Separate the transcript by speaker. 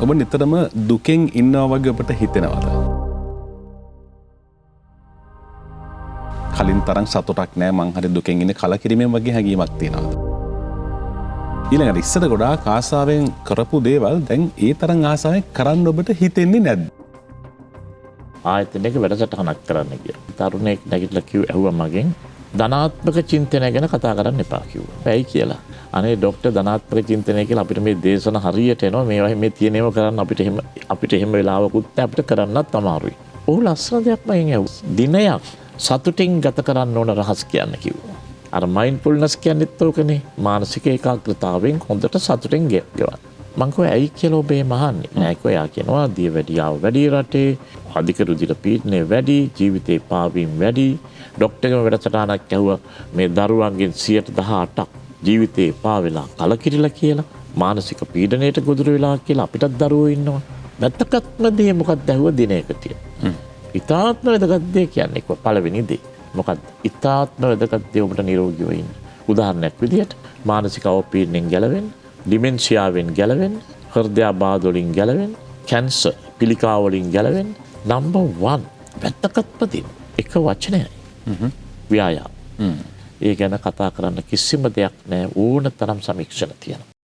Speaker 1: ඔබ නිතරම දුකෙන් ඉන්නවා වගේ ඔබට හිතෙනවද? කලින් තරම් සතුටක් නැහැ මං හරි දුකෙන් ඉන්නේ කලකිරීමෙන් වගේ හැඟීමක් තියෙනවද? ඊළඟට ඉස්සර ගොඩාක් ආසාවෙන් කරපු දේවල් දැන් ඒ තරම් ආසාවෙන් කරන්න ඔබට හිතෙන්නේ නැද්ද?
Speaker 2: ආයතනයක වැඩසටහනක් කරන්න කියලා. තරුණයෙක් නැගිටලා ඇහුවා මගෙන් ධනාත්මක චින්තනය ගැන කතා කරන්න එපා කිව්වා. ඇයි කියලා. අනේ ડોක්ටර් ධනාත්මක චින්තනය කියලා අපිට මේ දේශන හරියට එනවා. මේවා මේ තියෙනව කරන්න අපිට එහෙම වෙලාවකුත් නැහැ. අපිට කරන්නත් අමාරුයි. ඔහු ලස්සන දෙයක් මගෙන් ඇහුවා. දිනයක් සතුටින් ගත කරන්න ඕන රහස් කියන්න කිව්වා. අර මයින්ඩ්ෆුල්නස් කියන්නේත් ඕකනේ. මානසික ඒකාග්‍රතාවයෙන් හොඳට සතුටින් ගෙවන්න. මං කිව්වා ඇයි කියලා ඔබ එහෙම අහන්නේ? නෑ කිව්වා යා කියනවා දියවැඩියාව වැඩි රටේ, අධික රුධිර පීඩනය වැඩි, ජීවිතේ පාවීම් වැඩි. ඩොක්ටර්ගෙම වැඩසටහනක් ඇහුවා මේ දරුවන්ගෙන් 18%ක් ජීවිතේ පා වෙලා කලකිරිලා කියලා, මානසික පීඩනයට ගොදුරු වෙලා කියලා අපිටත් දරුවෝ ඉන්නවා. වැදගත්ම දේ මොකක්ද ඇහුවා දිනයක තියෙන. ඉතාත්ම වැදගත් දේ කියන්නේ පළවෙනි දේ. මොකක්ද? ඉතාත්ම වැදගත් දේ ඔබට නිරෝගීව ඉන්න. උදාහරණයක් විදිහට මානසික අවපීඩනයෙන් ගැලවෙන්න, ඩිමෙන්ෂියාවෙන් ගැලවෙන්න, හෘදයාබාධ වලින් ගැලවෙන්න, කැන්සර් පිළිකා වලින් ගැලවෙන්න නම්බර් 1 වැදගත්ම දේ එක වචනයයි. ව්‍යායාම. ඒ ගැන කතා කරන්න කිසිම දෙයක් නැහැ. ඕන තරම් සමීක්ෂණ තියෙනවා.